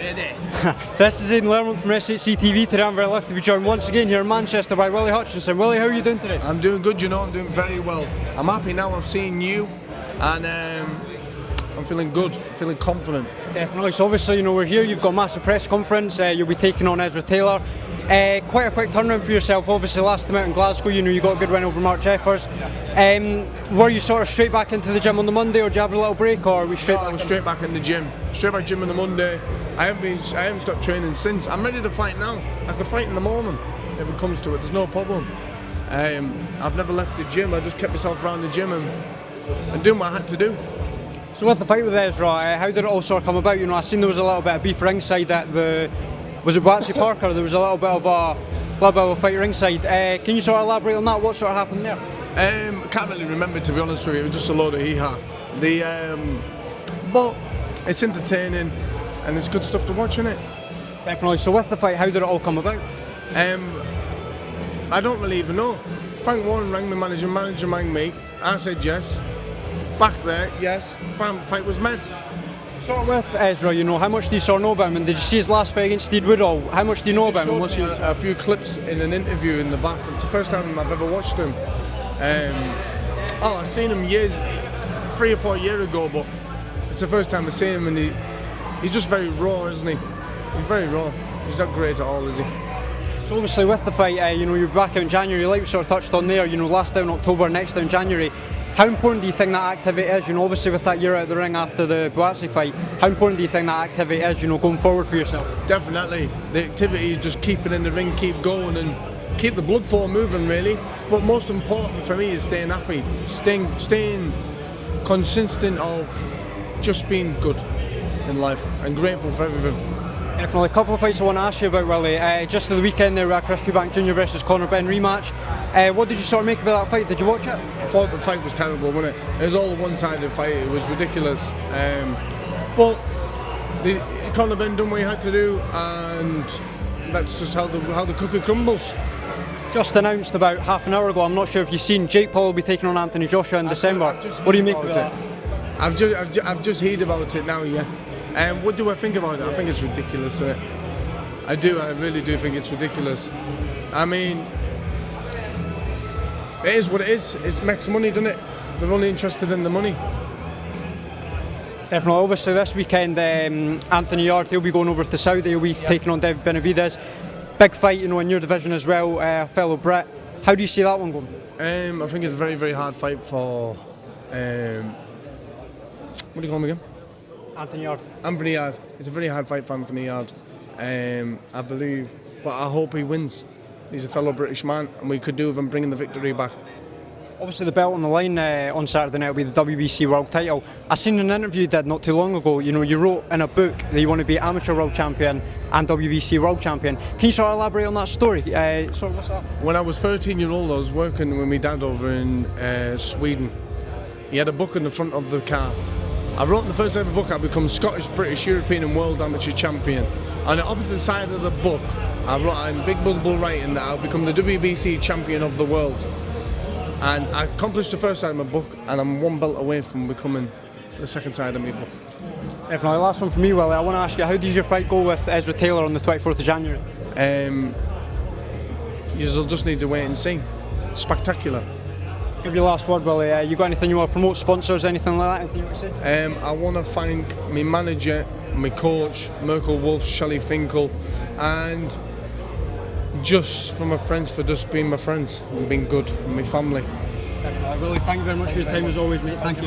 This is Aidan Lerman from SHC TV. Today I'm very lucky to be joined once again here in Manchester by Willy Hutchinson. Willy, how are you doing today? I'm doing good, you know, I'm doing very well. I'm happy now I've seen you, and I'm feeling good, feeling confident. Definitely. So obviously, you know, we're here, you've got a massive press conference, you'll be taking on Ezra Taylor. Quite a quick turnaround for yourself. Obviously last time out in Glasgow, you know, you got a good win over Mark Jeffers. Were you sort of straight back into the gym on the Monday, or did you have a little break, or are we straight back? I was straight back in the gym. Straight back gym on the Monday. I haven't stopped training since. I'm ready to fight now. I could fight in the morning if it comes to it. There's no problem. I've never left the gym. I just kept myself around the gym and doing what I had to do. So with the fight with Ezra, how did it all sort of come about? You know, I seen there was a little bit of beef ringside at was it Boatsy Parker? There was a little bit of a fight ringside. Can you sort of elaborate on that? What sort of happened there? I can't really remember, to be honest with you. It was just a load of hee-ha. But it's entertaining and it's good stuff to watch, isn't it? Definitely. So with the fight, how did it all come about? I don't really even know. Frank Warren rang me, manager rang me. I said yes. Back there, yes. Bam, fight was made. Sort of with Ezra, you know, how much do you sort of know about him? And did you see his last fight against Steve Woodall? How much do you know about him? A few clips in an interview in the back. It's the first time I've ever watched him. I've seen him 3 or 4 years ago, but it's the first time I've seen him, and he's just very raw, isn't he? He's very raw. He's not great at all, is he? So obviously with the fight, you know, you're back out in January, like we sort of touched on there, you know, last out in October, next out in January. How important do you think that activity is? You know, obviously with that year out of the ring after the Boatsy fight, how important do you think that activity is, you know, going forward for yourself? Definitely. The activity is just keeping in the ring, keep going and keep the blood flow moving, really. But most important for me is staying happy, staying consistent of just being good in life and grateful for everything. Definitely. A couple of fights I want to ask you about, Willy. Just at the weekend there, we had Chris Eubank Jr. versus Conor Ben rematch. What did you sort of make about that fight? Did you watch it? I thought the fight was terrible, wasn't it? It was all a one-sided fight. It was ridiculous. But Conor Ben done what he had to do, and that's just how the cookie crumbles. Just announced about half an hour ago, I'm not sure if you've seen, Jake Paul will be taking on Anthony Joshua in December. What do you make of that? I've just heard about it now, yeah. What do I think about it? I think it's ridiculous, isn't it? I really do think it's ridiculous. I mean, it is what it is. It makes money, doesn't it? They're only interested in the money. Definitely. Obviously this weekend, Anthony Yarde, he'll be going over to Saudi, he'll be taking on Benavidez. Big fight, you know, in your division as well, fellow Brit. How do you see that one going? I think it's a very, very hard fight for, what do you call him again? Anthony Yarde. Anthony Yarde. It's a very hard fight for Anthony Yarde, I believe, but I hope he wins. He's a fellow British man, and we could do with him bringing the victory back. Obviously the belt on the line on Saturday night will be the WBC World title. I seen an interview you did not too long ago, you know, you wrote in a book that you want to be amateur world champion and WBC world champion. Can you sort of elaborate on that story? What's that? When I was 13 years old, I was working with my dad over in Sweden. He had a book in the front of the car. I wrote in the first ever book, I become Scottish, British, European and World Amateur Champion. On the opposite side of the book, I wrote in big bubble writing that I'll become the WBC Champion of the World. And I accomplished the first side of my book, and I'm one belt away from becoming the second side of my book. Definitely. Last one for me, Willy. I want to ask you, how does your fight go with Ezra Taylor on the 24th of January? You'll just need to wait and see. Spectacular. Give your last word, Willy. You got anything you want to promote, sponsors, anything like that? Anything you want to say? I want to thank my manager, my coach, Merkel Wolf, Shelley Finkel, and just for my friends, for just being my friends and being good, and my family. Definitely. Willy, thank you very much for your time as always, mate. Thank you.